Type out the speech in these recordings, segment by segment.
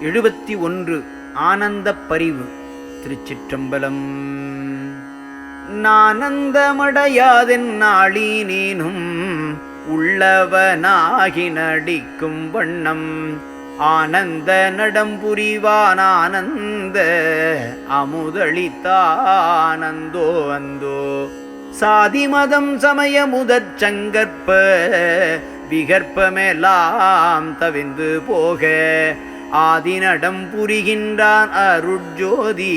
71 ஆனந்தப் பரிவு. திருச்சிற்றம்பலம். நானந்தமடையாதென் நாளினேனும் உள்ளவனாகி நடிக்கும் வண்ணம் ஆனந்த நடம்புரிவான் ஆனந்த அமுதளித்தானந்தோ அந்தோ. சாதி மதம் சமய முதற் சங்கற்ப விகற்பமெல்லாம் தவிந்து போக ஆதிநடம் புரிகின்றான் அருட்ஜோதி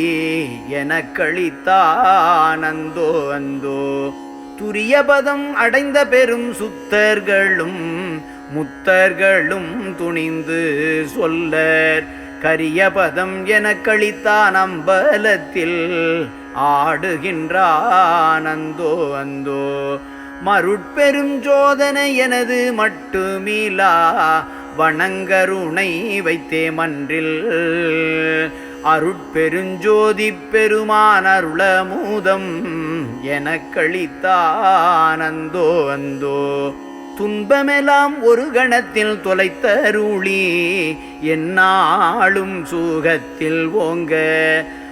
எனக்களித்தானந்தோ அந்தோ. துரிய பதம் அடைந்த பெரும் சுத்தர்களும் முத்தர்களும் துணிந்து சொல்லர் கரிய பதம் எனக்களித்தான் அம்பலத்தில் ஆடுகின்றானந்தோ அந்தோ. மருட்பெரும் ஜோதனை எனது மட்டுமிலா வணங்கருணை வைத்தே மன்றில் அருட்பெருஞ்சோதி பெருமான் அருளமுதம் எனக்களித்தானந்தோ அந்தோ. துன்பமெல்லாம் ஒரு கணத்தில் தொலைத்தருளி எந்நாளும் சூகத்தில் ஓங்க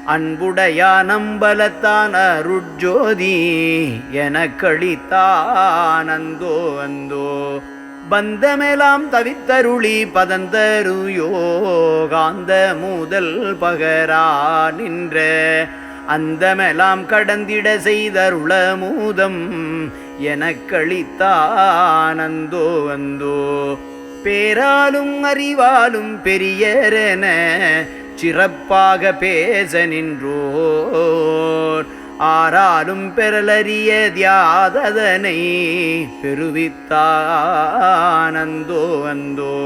அன்புடையா நம்பலத்தான் அருட்ஜோதி எனக்களித்தானந்தோ அந்தோ. பந்தமெல்லாம் தவித்தருளி பதந்தரு யோகாந்த முதல் பகரா நின்ற அந்தமெல்லாம் கடந்திட செய்தருளமுதம் எனக்களித்தானந்தோ அந்தோ. பேராலும் அறிவாலும் பெரியரென சிறப்பாக பேச நின்றோர் ஆராலும் பெறலறிய தியாததனை பெருவித்தானந்தோ அந்தோ.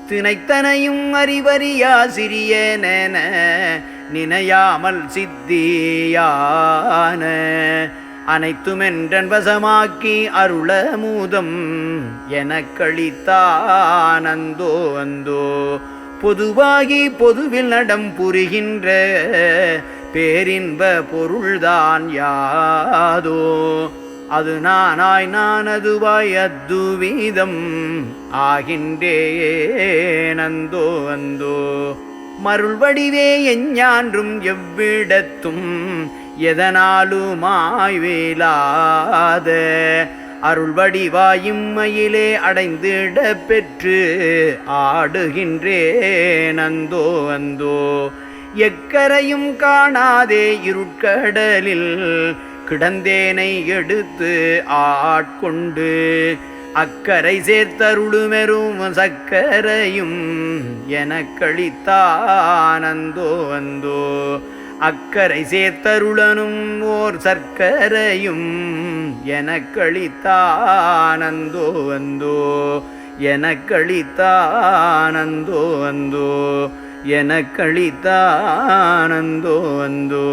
தினைத்தனையும் அறிவறியா சிறியனென நினையாமல் சித்தியான அனைத்துமென்றன் வசமாக்கி அருளமுதம் எனக்களித்தானந்தோ அந்தோ. பொதுவாகி பொதுவில் நடம் புரிகின்ற பேரின்ப பொருள்தான் யாதோ அது நானாய் நான் அதுவாய் அத்துவீதம் ஆகின்றேனந்தோ அந்தோ. மருள் வடிவே எஞ்ஞான்றும் எவ்விடத்தும் எதனாலுமாய் வேலாத அருள் வடிவாயிம்மையிலே அடைந்திட பெற்று ஆடுகின்றேனந்தோ அந்தோ. எக்கரையும் காணாதே இருட்கடலில் கிடந்தேனை எடுத்து ஆட்கொண்டு அக்கரை சேர்த்தருளுமெரும் சக்கரையும் எனக்களித்தானந்தோ அந்தோ. அக்கரை சேர்த்தருளனும் ஓர் சர்க்கரையும் எனக்களித்தானந்தோ அந்தோ. எனக்களித்தானந்தோ அந்தோ. எனக்களித்தானந்தோ அந்தோ.